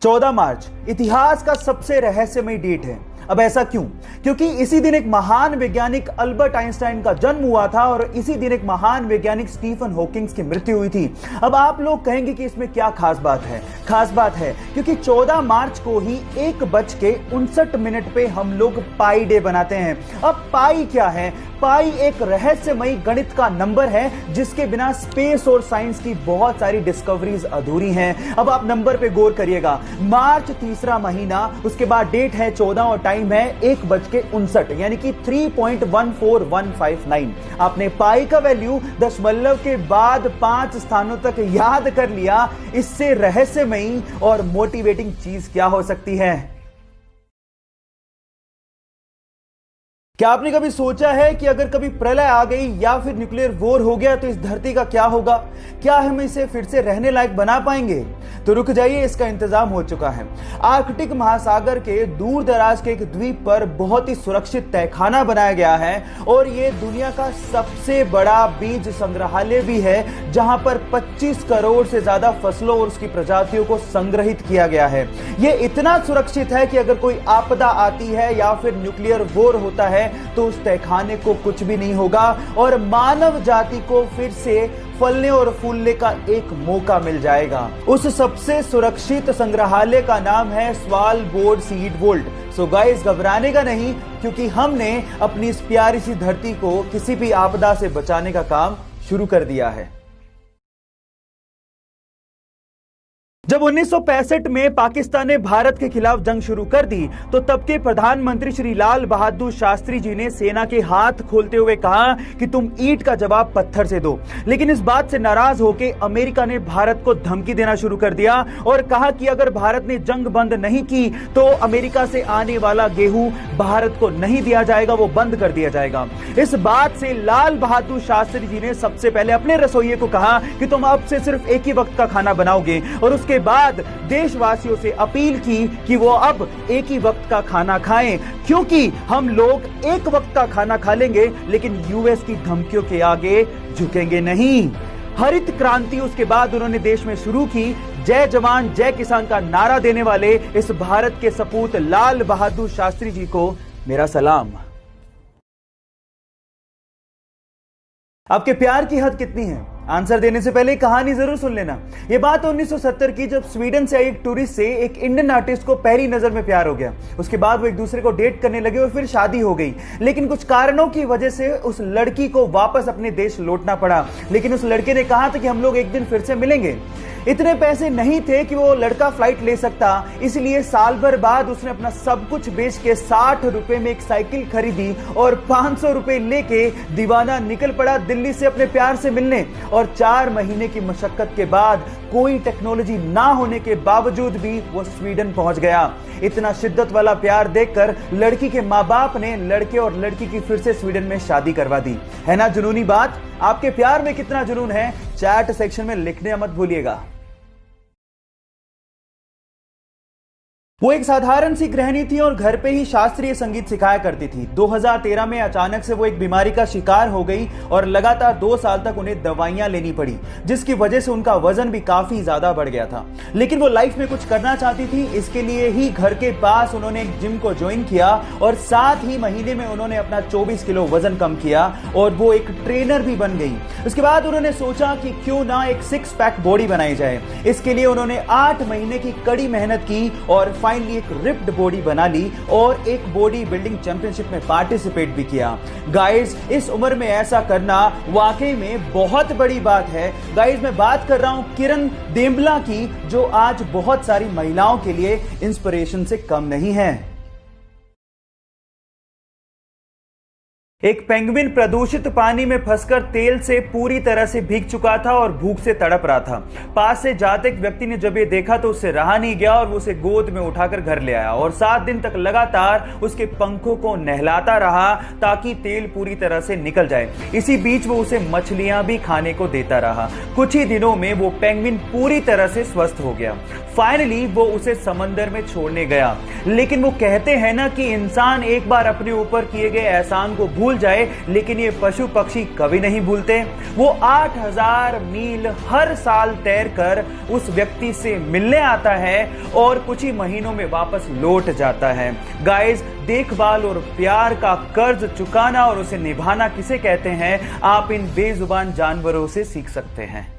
14 मार्च इतिहास का सबसे रहस्यमय डेट है। अब ऐसा क्यों? क्योंकि इसी दिन एक महान वैज्ञानिक अल्बर्ट आइंस्टाइन का जन्म हुआ था और इसी दिन एक महान वैज्ञानिक स्टीफन हॉकिंग की मृत्यु हुई थी। अब आप लोग कहेंगे कि इसमें क्या खास बात है? खास बात है क्योंकि 14 मार्च को ही 1:59 पे हम लोग पाई डे बनाते हैं। अब पाई क्या है? पाई एक रहस्यमयी गणित का नंबर है जिसके बिना स्पेस और साइंस की बहुत सारी डिस्कवरीज अधूरी हैं। अब आप नंबर पे गौर करिएगा। मार्च तीसरा महीना, उसके बाद डेट है 14 और टाइम है 1:59 यानी कि 3.14159। आपने पाई का वैल्यू दशमलव के बाद 5 स्थानों तक याद कर लिया। इससे रहस्यमयी और मोटिवेटिंग चीज क्या हो सकती है? क्या आपने कभी सोचा है कि अगर कभी प्रलय आ गई या फिर न्यूक्लियर वॉर हो गया तो इस धरती का क्या होगा? क्या हम इसे फिर से रहने लायक बना पाएंगे? तो रुक जाइए, इसका इंतजाम हो चुका है। आर्कटिक महासागर के दूर दराज के एक द्वीप पर बहुत ही सुरक्षित तहखाना बनाया गया है और यह दुनिया का सबसे बड़ा बीज संग्रहालय भी है, जहां पर 25 करोड़ से ज्यादा फसलों और उसकी प्रजातियों को संग्रहित किया गया है। यह इतना सुरक्षित है कि अगर कोई आपदा आती है या फिर न्यूक्लियर वॉर होता है तो उस तहखाने को कुछ भी नहीं होगा और मानव जाति को फिर से फलने और फूलने का एक मौका मिल जाएगा। उस सबसे सुरक्षित संग्रहालय का नाम है स्वालबोर्ड सीड वोल्ट। सो गाइस, घबराने का नहीं, क्योंकि हमने अपनी इस प्यारी सी धरती को किसी भी आपदा से बचाने का काम शुरू कर दिया है। जब 1965 में पाकिस्तान ने भारत के खिलाफ जंग शुरू कर दी तो तब के प्रधानमंत्री श्री लाल बहादुर शास्त्री जी ने सेना के हाथ खोलते हुए कहा कि तुम ईंट का जवाब पत्थर से दो। लेकिन इस बात से नाराज होकर अमेरिका ने भारत को धमकी देना शुरू कर दिया और कहा कि अगर भारत ने जंग बंद नहीं की तो अमेरिका से आने वाला गेहूं भारत को नहीं दिया जाएगा, वो बंद कर दिया जाएगा। इस बात से लाल बहादुर शास्त्री जी ने सबसे पहले अपने रसोइये को कहा कि तुम अब से सिर्फ एक ही वक्त का खाना बनाओगे और उसके बाद देशवासियों से अपील की कि वो अब एक ही वक्त का खाना खाएं, क्योंकि हम लोग एक वक्त का खाना खा लेंगे लेकिन यूएस की धमकियों के आगे झुकेंगे नहीं। हरित क्रांति उसके बाद उन्होंने देश में शुरू की। जय जवान जय किसान का नारा देने वाले इस भारत के सपूत लाल बहादुर शास्त्री जी को मेरा सलाम। आपके प्यार की हद कितनी है? आंसर देने से पहले कहानी जरूर सुन लेना। यह बात 1970 की, जब स्वीडन से आई एक टूरिस्ट से एक इंडियन आर्टिस्ट को पहली नजर में प्यार हो गया। उसके बाद वो एक दूसरे को डेट करने लगे और फिर शादी हो गई। लेकिन कुछ कारणों की वजह से उस लड़की को वापस अपने देश लौटना पड़ा। लेकिन उस लड़के ने कहा था कि हम लोग एक दिन फिर से मिलेंगे। इतने पैसे नहीं थे कि वो लड़का फ्लाइट ले सकता, इसलिए साल भर बाद उसने अपना सब कुछ बेच के 60 रुपए में एक साइकिल खरीदी और 500 रुपए लेके दीवाना निकल पड़ा दिल्ली से अपने प्यार से मिलने। और 4 महीने की मशक्कत के बाद, कोई टेक्नोलॉजी ना होने के बावजूद भी वो स्वीडन पहुंच गया। इतना शिद्दत वाला प्यार देखकर लड़की के माँ बाप ने लड़के और लड़की की फिर से स्वीडन में शादी करवा दी। है ना जुनूनी बात? आपके प्यार में कितना जुनून है, चैट सेक्शन में लिखने मत भूलिएगा। वो एक साधारण सी गृहिणी थी और घर पे ही शास्त्रीय संगीत सिखाया करती थी। 2013 में अचानक से वो एक बीमारी का शिकार हो गई और लगातार 2 साल तक उन्हें दवाइयां लेनी पड़ी, जिसकी वजह से उनका वजन भी काफी ज्यादा बढ़ गया था। लेकिन वो लाइफ में कुछ करना चाहती थी, इसके लिए ही घर के पास उन्होंने एक जिम को ज्वाइन किया और 7 ही महीने में उन्होंने अपना 24 किलो वजन कम किया और वो एक ट्रेनर भी बन गई। उसके बाद उन्होंने सोचा कि क्यों ना एक 6 पैक बॉडी बनाई जाए। इसके लिए उन्होंने 8 महीने की कड़ी मेहनत की और फाइनली एक रिप्ड बॉडी बना ली और एक बॉडी बिल्डिंग चैंपियनशिप में पार्टिसिपेट भी किया। गाइस, इस उम्र में ऐसा करना वाकई में बहुत बड़ी बात है। गाइस, मैं बात कर रहा हूं किरण देम्बला की, जो आज बहुत सारी महिलाओं के लिए इंस्पिरेशन से कम नहीं है। एक पेंगुइन प्रदूषित पानी में फंसकर तेल से पूरी तरह से भीग चुका था और भूख से तड़प रहा था। पास से जाते एक व्यक्ति ने जब ये देखा तो उससे रहा नहीं गया और वो उसे गोद में उठाकर घर ले आया और 7 दिन तक लगातार उसके पंखों को नहलाता रहा ताकि तेल पूरी तरह से निकल जाए। इसी बीच वो उसे मछलियां भी खाने को देता रहा। कुछ ही दिनों में वो पेंगुइन पूरी तरह से स्वस्थ हो गया। फाइनली वो उसे समंदर में छोड़ने गया। लेकिन वो कहते हैं ना कि इंसान एक बार अपने ऊपर किए गए एहसान को भूल भूल जाए, लेकिन ये पशु पक्षी कभी नहीं भूलते। वो 8000 मील हर साल तैर कर उस व्यक्ति से मिलने आता है और कुछ ही महीनों में वापस लौट जाता है। गाइस, देखभाल और प्यार का कर्ज चुकाना और उसे निभाना किसे कहते हैं, आप इन बेजुबान जानवरों से सीख सकते हैं।